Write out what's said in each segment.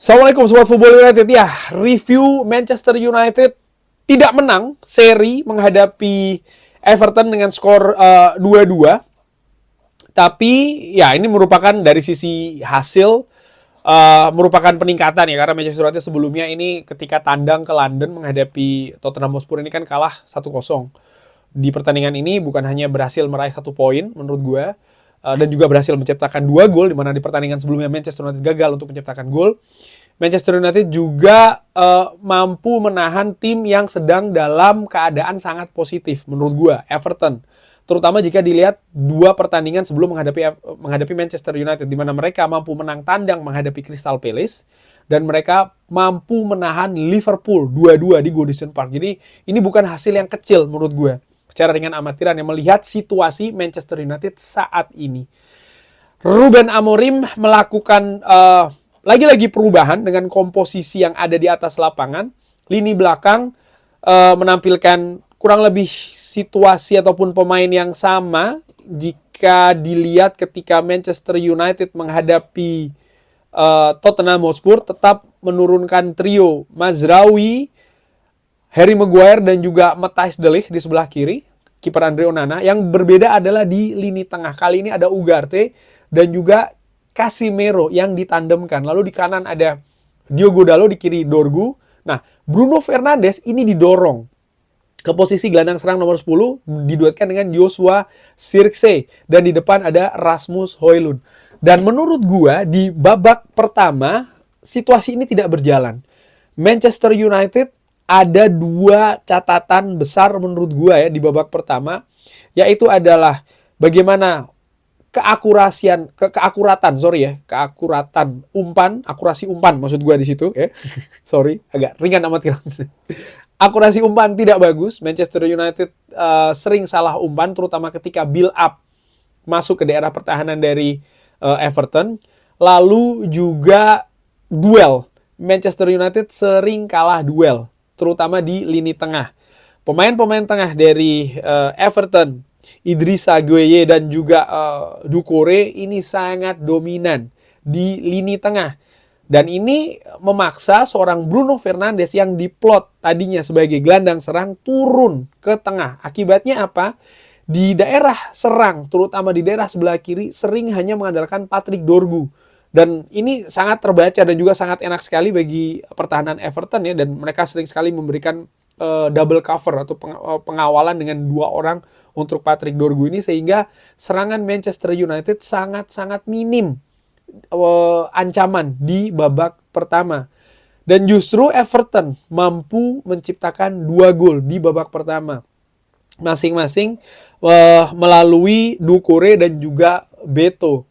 Assalamualaikum Sobat Football United. Ya, review Manchester United tidak menang seri menghadapi Everton dengan skor 2-2. Tapi ya ini merupakan dari sisi hasil merupakan peningkatan ya, karena Manchester United sebelumnya ini ketika tandang ke London menghadapi Tottenham Hotspur ini kan kalah 1-0. Di pertandingan ini bukan hanya berhasil meraih 1 poin menurut gue, dan juga berhasil menciptakan 2 gol, di mana di pertandingan sebelumnya Manchester United gagal untuk menciptakan gol. Manchester United juga mampu menahan tim yang sedang dalam keadaan sangat positif menurut gue, Everton. Terutama jika dilihat 2 pertandingan sebelum menghadapi Manchester United, di mana mereka mampu menang tandang menghadapi Crystal Palace dan mereka mampu menahan Liverpool 2-2 di Goodison Park. Jadi ini bukan hasil yang kecil menurut gue secara ringan amatiran yang melihat situasi Manchester United saat ini. Ruben Amorim melakukan lagi-lagi perubahan dengan komposisi yang ada di atas lapangan. Lini belakang menampilkan kurang lebih situasi ataupun pemain yang sama jika dilihat ketika Manchester United menghadapi Tottenham Hotspur, tetap menurunkan trio Mazraoui, Harry Maguire dan juga Matthijs de Ligt di sebelah kiri, kiper Andre Onana. Yang berbeda adalah di lini tengah. Kali ini ada Ugarte dan juga Casemiro yang ditandemkan. Lalu di kanan ada Diogo Dalot, di kiri Dorgu. Nah, Bruno Fernandes ini didorong ke posisi gelandang serang nomor 10, diduetkan dengan Joshua Zirkzee. Dan di depan ada Rasmus Højlund. Dan menurut gua di babak pertama situasi ini tidak berjalan. Manchester United ada 2 catatan besar menurut gua ya di babak pertama, yaitu adalah bagaimana akurasi umpan maksud gua di situ ya. Sorry, agak ringan amatiran. Akurasi umpan tidak bagus. Manchester United sering salah umpan, terutama ketika build up masuk ke daerah pertahanan dari Everton. Lalu juga duel. Manchester United sering kalah duel, terutama di lini tengah. Pemain-pemain tengah dari Everton, Idrissa Gueye dan juga Doucouré ini sangat dominan di lini tengah. Dan ini memaksa seorang Bruno Fernandes yang diplot tadinya sebagai gelandang serang turun ke tengah. Akibatnya apa? Di daerah serang, terutama di daerah sebelah kiri, sering hanya mengandalkan Patrick Dorgu. Dan ini sangat terbaca dan juga sangat enak sekali bagi pertahanan Everton ya. Dan mereka sering sekali memberikan double cover atau pengawalan dengan 2 orang untuk Patrick Dorgu ini, sehingga serangan Manchester United sangat-sangat minim ancaman di babak pertama. Dan justru Everton mampu menciptakan 2 gol di babak pertama, masing-masing melalui Doucouré dan juga Beto.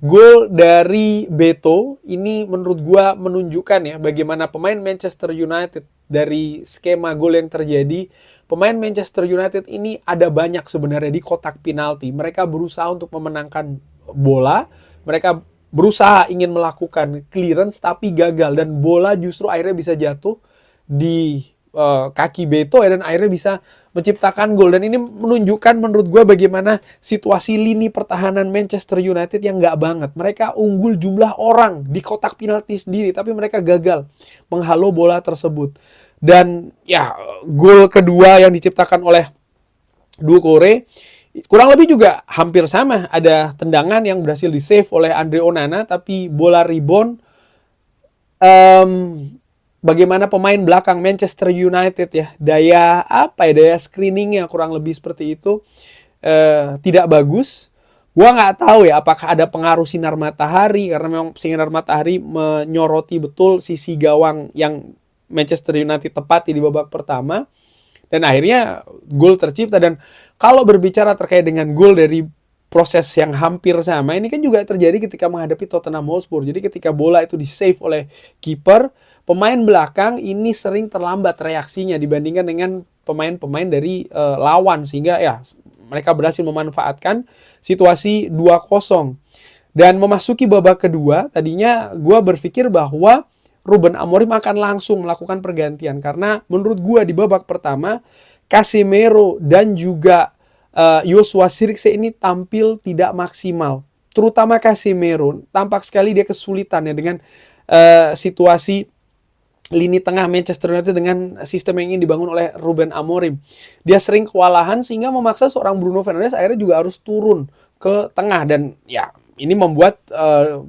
Gol dari Beto ini menurut gua menunjukkan ya bagaimana pemain Manchester United, dari skema gol yang terjadi, pemain Manchester United ini ada banyak sebenarnya di kotak penalti. Mereka berusaha untuk memenangkan bola, mereka berusaha ingin melakukan clearance tapi gagal, dan bola justru akhirnya bisa jatuh di kaki Beto dan akhirnya bisa menciptakan gol. Dan ini menunjukkan menurut gue bagaimana situasi lini pertahanan Manchester United yang nggak banget. Mereka unggul jumlah orang di kotak penalti sendiri, tapi mereka gagal menghalau bola tersebut. Dan ya, gol kedua yang diciptakan oleh Doucouré kurang lebih juga hampir sama. Ada tendangan yang berhasil di-save oleh Andre Onana, tapi bola rebound. Bagaimana pemain belakang Manchester United ya, daya screeningnya kurang lebih seperti itu, tidak bagus. Gua nggak tahu ya apakah ada pengaruh sinar matahari, karena memang sinar matahari menyoroti betul sisi gawang yang Manchester United tepati di babak pertama, dan akhirnya gol tercipta. Dan kalau berbicara terkait dengan gol dari proses yang hampir sama, ini kan juga terjadi ketika menghadapi Tottenham Hotspur. Jadi ketika bola itu di-save oleh kiper, pemain belakang ini sering terlambat reaksinya dibandingkan dengan pemain-pemain dari lawan, sehingga ya mereka berhasil memanfaatkan situasi 2-0. Dan memasuki babak kedua, tadinya gue berpikir bahwa Ruben Amorim akan langsung melakukan pergantian, karena menurut gue di babak pertama Casemiro dan juga Joshua Zirkzee ini tampil tidak maksimal. Terutama Casemiro, tampak sekali dia kesulitan ya dengan situasi lini tengah Manchester United dengan sistem yang ingin dibangun oleh Ruben Amorim. Dia sering kewalahan sehingga memaksa seorang Bruno Fernandes akhirnya juga harus turun ke tengah, dan ya ini membuat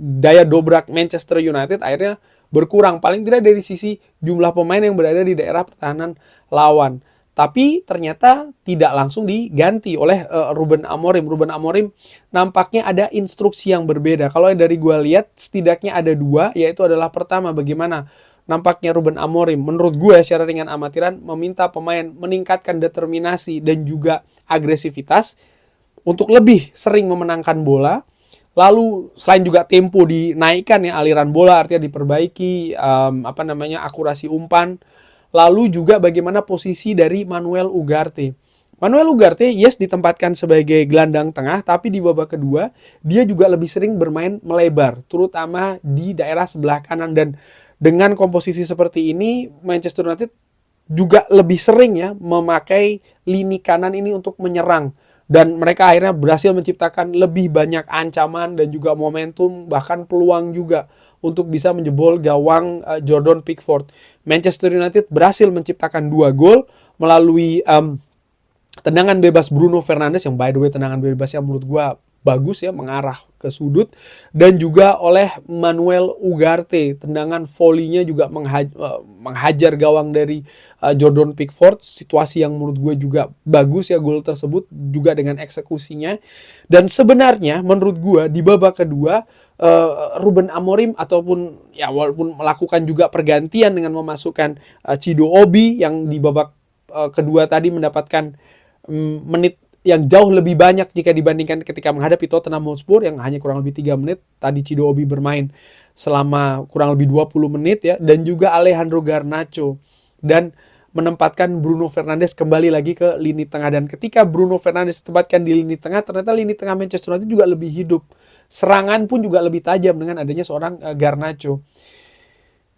daya dobrak Manchester United akhirnya berkurang, paling tidak dari sisi jumlah pemain yang berada di daerah pertahanan lawan. Tapi ternyata tidak langsung diganti oleh Ruben Amorim. Ruben Amorim nampaknya ada instruksi yang berbeda. Kalau dari gue lihat setidaknya ada dua, yaitu adalah pertama, bagaimana nampaknya Ruben Amorim menurut gue secara ringan amatiran meminta pemain meningkatkan determinasi dan juga agresivitas untuk lebih sering memenangkan bola. Lalu selain juga tempo dinaikkan ya, aliran bola artinya diperbaiki, akurasi umpan. Lalu juga bagaimana posisi dari Manuel Ugarte. Manuel Ugarte yes ditempatkan sebagai gelandang tengah, tapi di babak kedua dia juga lebih sering bermain melebar, terutama di daerah sebelah kanan. Dan dengan komposisi seperti ini, Manchester United juga lebih sering ya memakai lini kanan ini untuk menyerang. Dan mereka akhirnya berhasil menciptakan lebih banyak ancaman dan juga momentum, bahkan peluang juga untuk bisa menjebol gawang Jordan Pickford. Manchester United berhasil menciptakan 2 gol melalui tendangan bebas Bruno Fernandes, yang by the way tendangan bebasnya menurut gue bagus ya, mengarah ke sudut, dan juga oleh Manuel Ugarte, tendangan volley-nya juga menghajar gawang dari Jordan Pickford, situasi yang menurut gue juga bagus ya gol tersebut juga dengan eksekusinya. Dan sebenarnya menurut gue di babak kedua Ruben Amorim ataupun ya walaupun melakukan juga pergantian dengan memasukkan Chido Obi yang di babak kedua tadi mendapatkan menit yang jauh lebih banyak jika dibandingkan ketika menghadapi Tottenham Hotspur yang hanya kurang lebih 3 menit. Tadi Chido Obi bermain selama kurang lebih 20 menit ya, dan juga Alejandro Garnacho, dan menempatkan Bruno Fernandes kembali lagi ke lini tengah. Dan ketika Bruno Fernandes ditempatkan di lini tengah, ternyata lini tengah Manchester United juga lebih hidup. Serangan pun juga lebih tajam dengan adanya seorang Garnacho.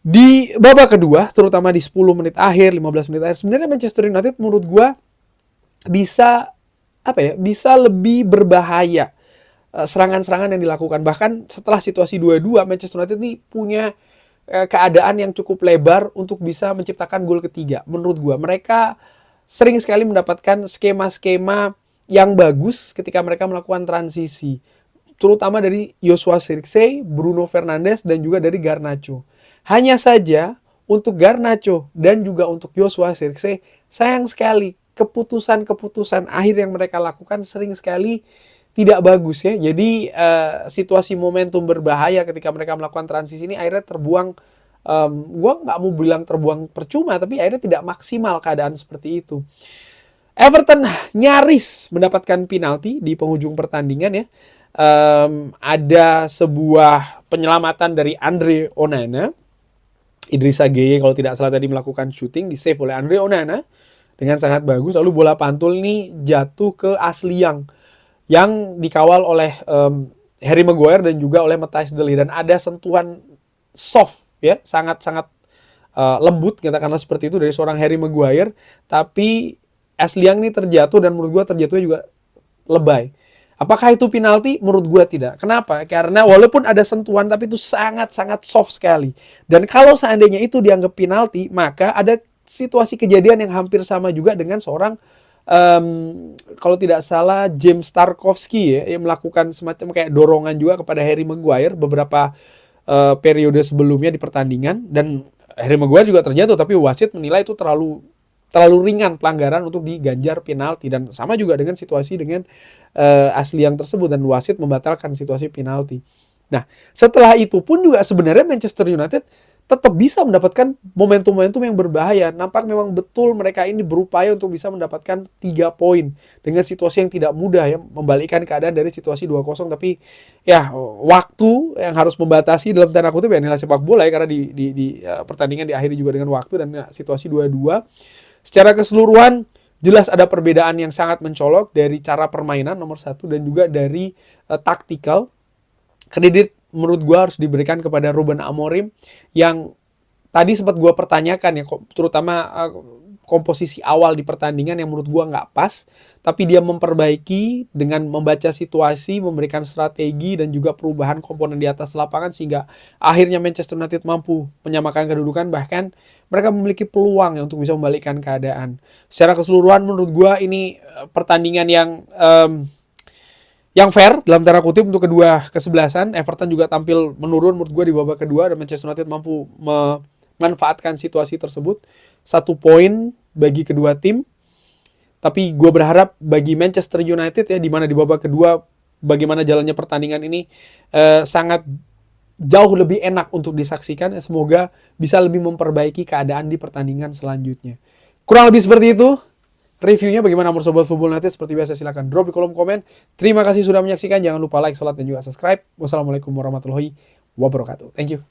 Di babak kedua, terutama di 10 menit akhir, 15 menit akhir, sebenarnya Manchester United menurut gua bisa lebih berbahaya serangan-serangan yang dilakukan. Bahkan setelah situasi 2-2, Manchester United ini punya keadaan yang cukup lebar untuk bisa menciptakan gol ketiga. Menurut gue mereka sering sekali mendapatkan skema-skema yang bagus ketika mereka melakukan transisi, terutama dari Joshua Zirkzee, Bruno Fernandes, dan juga dari Garnacho. Hanya saja untuk Garnacho dan juga untuk Joshua Zirkzee, sayang sekali keputusan-keputusan akhir yang mereka lakukan sering sekali tidak bagus ya. Jadi situasi momentum berbahaya ketika mereka melakukan transisi ini akhirnya terbuang. Gue nggak mau bilang terbuang percuma, tapi akhirnya tidak maksimal keadaan seperti itu. Everton nyaris mendapatkan penalti di penghujung pertandingan ya. Ada sebuah penyelamatan dari Andre Onana. Idrissa Gueye kalau tidak salah tadi melakukan shooting, di save oleh Andre Onana dengan sangat bagus. Lalu bola pantul ini jatuh ke Ashley Young yang dikawal oleh Harry Maguire dan juga oleh Matthijs de Ligt. Dan ada sentuhan soft ya, sangat-sangat lembut katakanlah seperti itu dari seorang Harry Maguire. Tapi Ashley Young ini terjatuh, dan menurut gue terjatuhnya juga lebay. Apakah itu penalti? Menurut gue tidak. Kenapa? Karena walaupun ada sentuhan, tapi itu sangat-sangat soft sekali. Dan kalau seandainya itu dianggap penalti, maka ada situasi kejadian yang hampir sama juga dengan seorang kalau tidak salah James Tarkowski ya, yang melakukan semacam kayak dorongan juga kepada Harry Maguire beberapa periode sebelumnya di pertandingan, dan Harry Maguire juga terjatuh, tapi wasit menilai itu terlalu ringan pelanggaran untuk diganjar penalti. Dan sama juga dengan situasi dengan Ashley Young tersebut, dan wasit membatalkan situasi penalti. Nah, setelah itu pun juga sebenarnya Manchester United tetap bisa mendapatkan momentum-momentum yang berbahaya. Nampak memang betul mereka ini berupaya untuk bisa mendapatkan 3 poin dengan situasi yang tidak mudah ya, membalikkan keadaan dari situasi 2-0. Tapi ya waktu yang harus membatasi dalam tanda kutip ya nilai sepak bola ya, karena di pertandingan diakhiri juga dengan waktu dan situasi 2-2. Secara keseluruhan jelas ada perbedaan yang sangat mencolok dari cara permainan nomor 1 dan juga dari taktikal. Kredit menurut gue harus diberikan kepada Ruben Amorim yang tadi sempat gue pertanyakan ya, terutama komposisi awal di pertandingan yang menurut gua nggak pas, tapi dia memperbaiki dengan membaca situasi, memberikan strategi dan juga perubahan komponen di atas lapangan sehingga akhirnya Manchester United mampu menyamakan kedudukan, bahkan mereka memiliki peluang ya untuk bisa membalikkan keadaan. Secara keseluruhan menurut gua ini pertandingan yang fair dalam tanda kutip untuk kedua kesebelasan. Everton juga tampil menurun menurut gue di babak kedua dan Manchester United mampu memanfaatkan situasi tersebut. 1 poin bagi kedua tim. Tapi gue berharap bagi Manchester United ya, di mana di babak kedua bagaimana jalannya pertandingan ini sangat jauh lebih enak untuk disaksikan. Semoga bisa lebih memperbaiki keadaan di pertandingan selanjutnya. Kurang lebih seperti itu. Reviewnya bagaimana menurut Sobat Football United? Seperti biasa silahkan drop di kolom komen. Terima kasih sudah menyaksikan. Jangan lupa like, share, dan juga subscribe. Wassalamualaikum warahmatullahi wabarakatuh. Thank you.